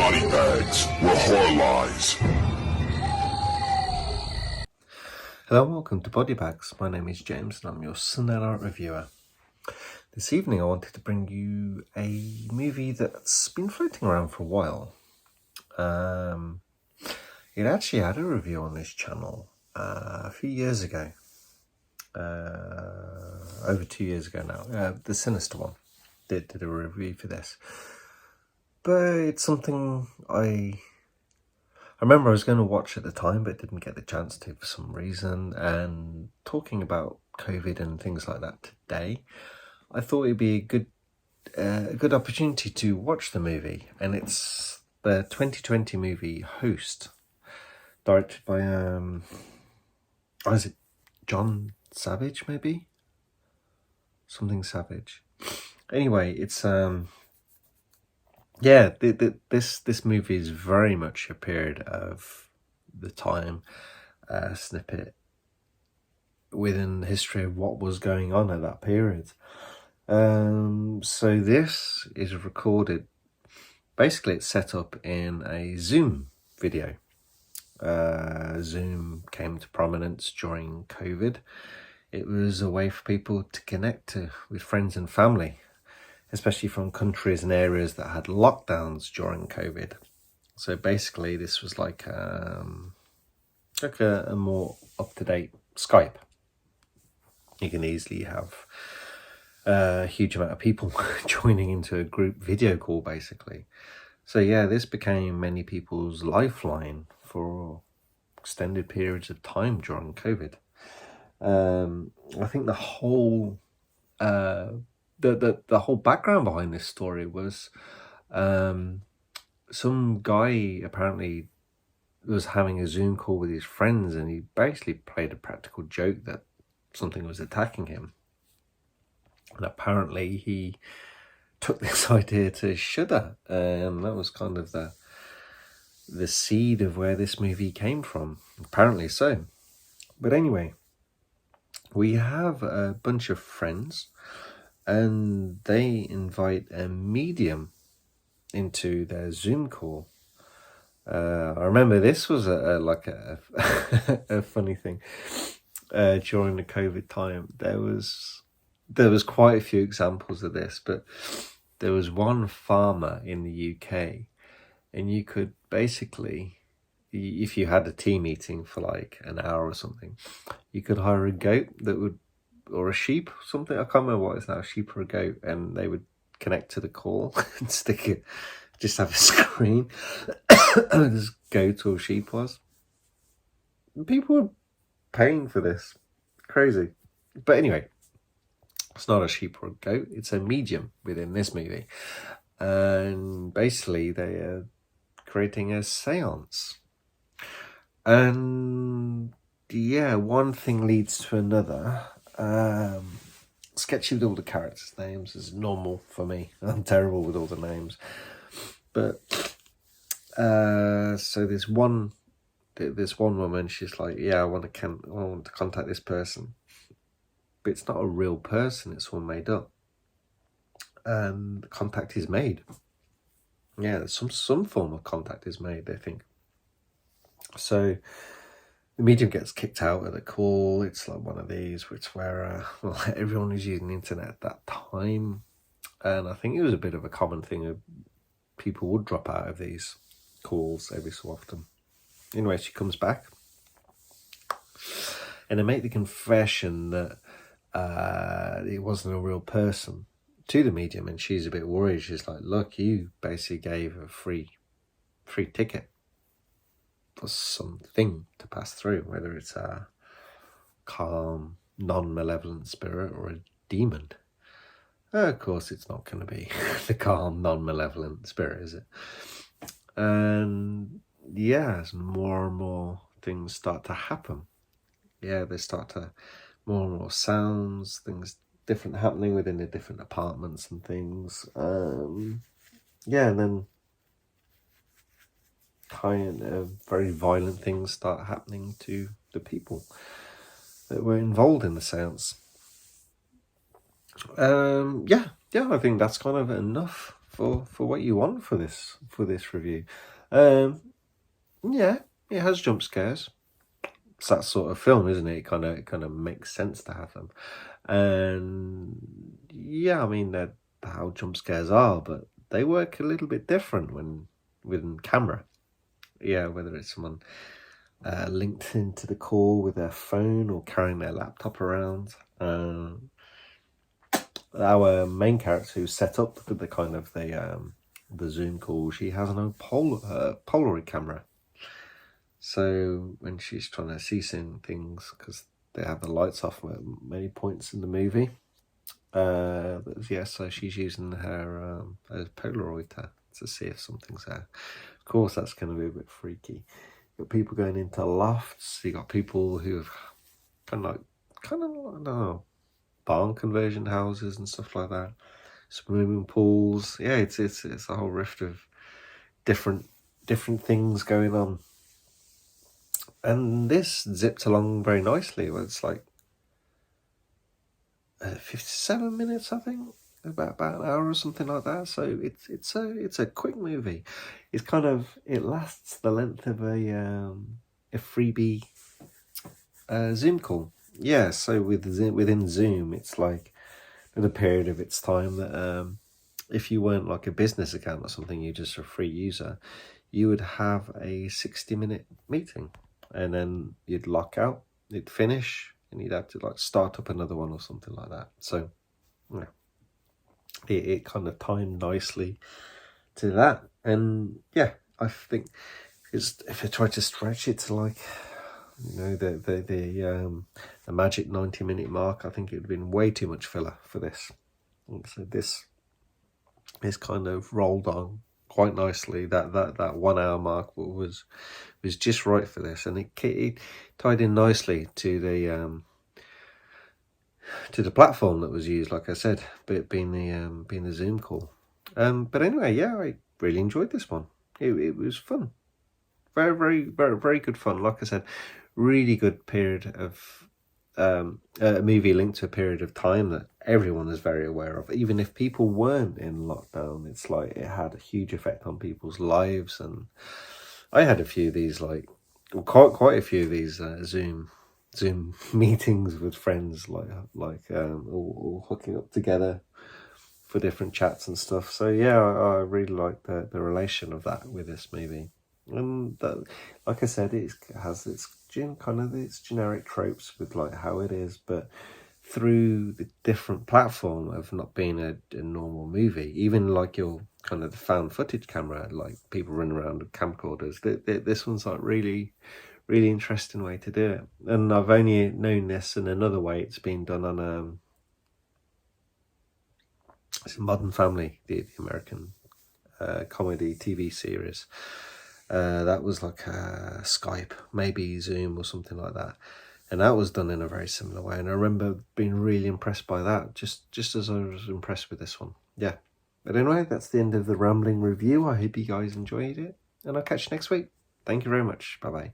body bags were horror lies. Hello and welcome to Body Bags. My name is James and I'm your Sunday Night Reviewer. This evening I wanted to bring you a movie that's been floating around for a while. It actually had a review on this channel a few years ago. Over 2 years ago now. The Sinister one did a review for this. But it's something I remember I was going to watch at the time, but didn't get the chance to for some reason. And talking about COVID and things like that today, I thought it'd be a good opportunity to watch the movie. And it's the 2020 movie Host, directed by is it John Savage, maybe? Something Savage. Anyway, it's this movie is very much a period of the time snippet within the history of what was going on at that period. So this is recorded, basically it's set up in a Zoom video. Zoom came to prominence during COVID. It was a way for people to connect with friends and family, especially from countries and areas that had lockdowns during COVID. So basically this was like a more up-to-date Skype. You can easily have a huge amount of people joining into a group video call, basically. So yeah, this became many people's lifeline for extended periods of time during COVID. I think the whole the whole background behind this story was some guy apparently was having a Zoom call with his friends, and he basically played a practical joke that something was attacking him. And apparently he took this idea to Shudder, and that was kind of the seed of where this movie came from. Apparently so. But anyway, we have a bunch of friends, and they invite a medium into their Zoom call. I remember this was a funny thing. During the COVID time, there was quite a few examples of this, but there was one farmer in the UK, and you could basically, if you had a team meeting for like an hour or something, you could hire a goat or a sheep, something, I can't remember what it's now, a sheep or a goat, and they would connect to the call and just have a screen this goat or sheep was. And people were paying for this. Crazy. But anyway, it's not a sheep or a goat, it's a medium within this movie. And basically they are creating a seance. And yeah, one thing leads to another. Sketchy with all the characters' names is normal for me. I'm terrible with all the names. But so this one woman, she's like, yeah, I want to contact this person, but it's not a real person, it's all made up, and the contact is made. Yeah, some form of contact is made, they think. So the medium gets kicked out of the call. It's like one of these, where everyone was using the internet at that time, and I think it was a bit of a common thing of people would drop out of these calls every so often. Anyway, she comes back, and they make the confession that it wasn't a real person to the medium, and she's a bit worried. She's like, look, you basically gave a free ticket for something to pass through, whether it's a calm, non-malevolent spirit or a demon. Of course, it's not going to be the calm, non-malevolent spirit, is it? And yeah, as more and more things start to happen, they start to more and more sounds, things different happening within the different apartments and things. And then kind of very violent things start happening to the people that were involved in the seance. I think that's kind of enough for what you want for this review. Yeah, it has jump scares. It's that sort of film, isn't it? It kind of makes sense to have them. And yeah, I mean, they're how jump scares are, but they work a little bit different when with camera. Yeah, whether it's someone linked into the call with their phone or carrying their laptop around. Our main character who set up the kind of the Zoom call, she has an old Polaroid camera. So when she's trying to see some things, because they have the lights off at many points in the movie, yeah, so she's using her Polaroid to see if something's there. Of course, that's going to be a bit freaky. You got people going into lofts. You got people who have kind of I don't know, barn conversion houses and stuff like that. Swimming pools. Yeah, it's a whole rift of different things going on. And this zipped along very nicely. It's like 57 minutes, I think, about an hour or something like that. So it's a quick movie. It's it lasts the length of a freebie Zoom call. Yeah, so within Zoom, it's like at a period of its time that if you weren't like a business account or something, you're just a free user, you would have a 60-minute meeting, and then you'd lock out, it'd finish, and you'd have to like start up another one or something like that. So yeah, it kind of timed nicely to that. And yeah, I think if I try to stretch it to like, you know, the magic 90-minute mark, I think it would have been way too much filler for this. And so this is kind of rolled on quite nicely. That 1 hour mark was just right for this, and it tied in nicely to the platform that was used, like I said, but being the Zoom call. But anyway, yeah, I really enjoyed this one. It was fun. Very, very, very, very good fun. Like I said, really good period of a movie linked to a period of time that everyone is very aware of. Even if people weren't in lockdown, it's like it had a huge effect on people's lives. And I had a few of these, quite a few of these Zoom meetings with friends, all hooking up together for different chats and stuff. So yeah, I really like the relation of that with this movie. And like I said, it has its generic tropes with like how it is, but through the different platform of not being a normal movie, even like your kind of the found footage camera, like people running around with camcorders. This one's like really, really interesting way to do it. And I've only known this in another way. It's been done on it's Modern Family, the American comedy TV series. That was like Skype, maybe Zoom or something like that. And that was done in a very similar way. And I remember being really impressed by that, just as I was impressed with this one. Yeah. But anyway, that's the end of the rambling review. I hope you guys enjoyed it. And I'll catch you next week. Thank you very much. Bye-bye.